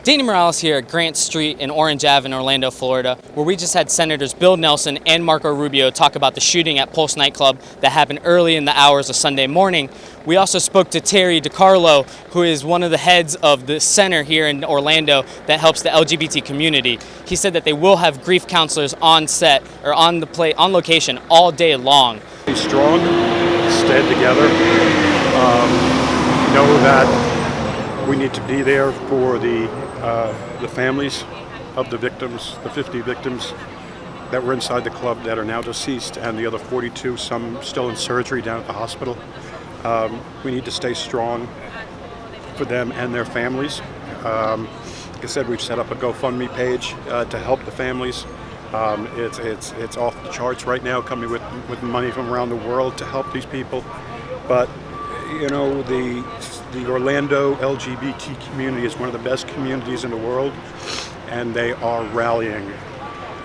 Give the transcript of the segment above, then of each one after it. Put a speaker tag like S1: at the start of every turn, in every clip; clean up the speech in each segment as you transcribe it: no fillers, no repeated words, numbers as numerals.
S1: Danny Morales here at Grant Street and Orange Ave in Orlando, Florida, where we just had Senators Bill Nelson and Marco Rubio talk about the shooting at Pulse Nightclub that happened early in the hours of Sunday morning. We also spoke to Terry DeCarlo, who is one of the heads of the center here in Orlando that helps the LGBT community. He said that they will have grief counselors on set or on location all day long.
S2: Be strong, stand together, know that we need to be there for the families of the victims, the 50 victims that were inside the club that are now deceased, and the other 42, some still in surgery down at the hospital. We need to stay strong for them and their families. Like I said, we've set up a GoFundMe page to help the families. It's off the charts right now, coming with money from around the world to help these people. But you know, the Orlando LGBT community is one of the best communities in the world, and they are rallying,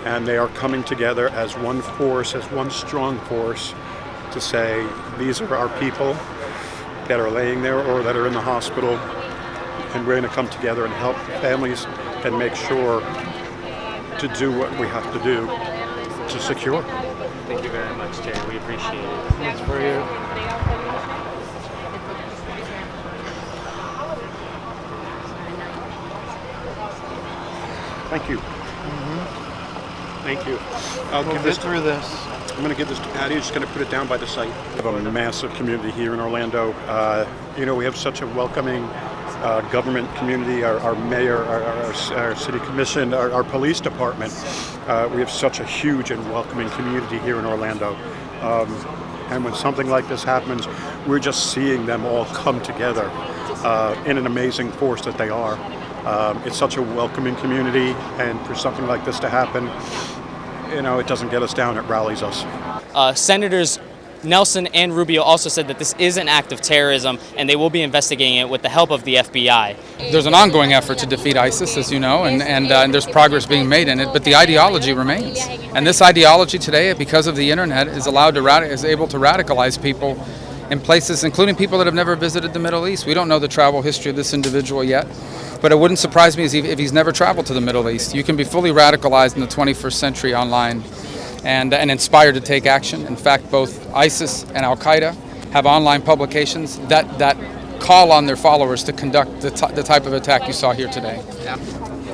S2: and they are coming together as one force, as one strong force, to say these are our people that are laying there or that are in the hospital, and we're going to come together and help families and make sure to do what we have to do to secure.
S1: Thank you very much, Terry. We appreciate it.
S2: Thanks for you. Thank you. Thank you.
S3: We'll get through this.
S2: I'm going to give this to Patty. She's going to put it down by the site. We have a massive community here in Orlando. You know, we have such a welcoming government community. Our mayor, our city commission, our police department. We have such a huge and welcoming community here in Orlando. And when something like this happens, we're just seeing them all come together in an amazing force that they are. It's such a welcoming community, and for something like this to happen, you know, it doesn't get us down, it rallies us.
S1: Senators Nelson and Rubio also said that this is an act of terrorism, and they will be investigating it with the help of the FBI.
S3: There's an ongoing effort to defeat ISIS, as you know, and there's progress being made in it, but the ideology remains. And this ideology today, because of the internet, is able to radicalize people in places, including people that have never visited the Middle East. We don't know the travel history of this individual yet, but it wouldn't surprise me if he's never traveled to the Middle East. You can be fully radicalized in the 21st century online and inspired to take action. In fact, both ISIS and Al-Qaeda have online publications that call on their followers to conduct the type of attack you saw here today. Yeah.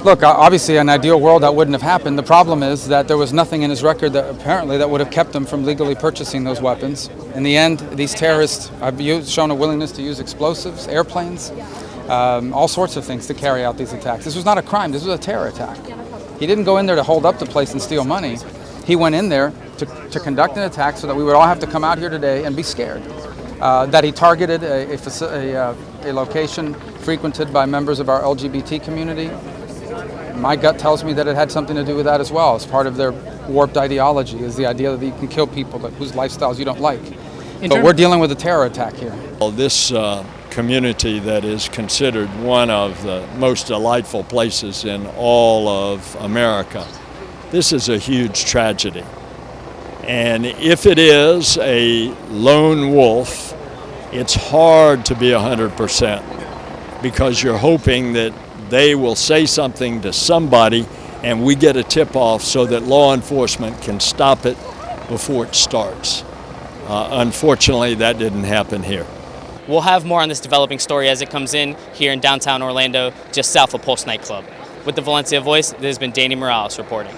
S3: Look, obviously, in an ideal world, that wouldn't have happened. The problem is that there was nothing in his record that apparently that would have kept him from legally purchasing those weapons. In the end, these terrorists have shown a willingness to use explosives, airplanes, all sorts of things to carry out these attacks. This was not a crime. This was a terror attack. He didn't go in there to hold up the place and steal money. He went in there to conduct an attack so that we would all have to come out here today and be scared. That he targeted a location frequented by members of our LGBT community. My gut tells me that it had something to do with that as well. As part of their warped ideology is the idea that you can kill people whose lifestyles you don't like. But we're dealing with a terror attack here.
S4: Well, this community that is considered one of the most delightful places in all of America, this is a huge tragedy. And if it is a lone wolf, it's hard to be 100% because you're hoping that they will say something to somebody and we get a tip-off so that law enforcement can stop it before it starts. Unfortunately, that didn't happen here.
S1: We'll have more on this developing story as it comes in here in downtown Orlando, just south of Pulse Nightclub. With the Valencia Voice, this has been Danny Morales reporting.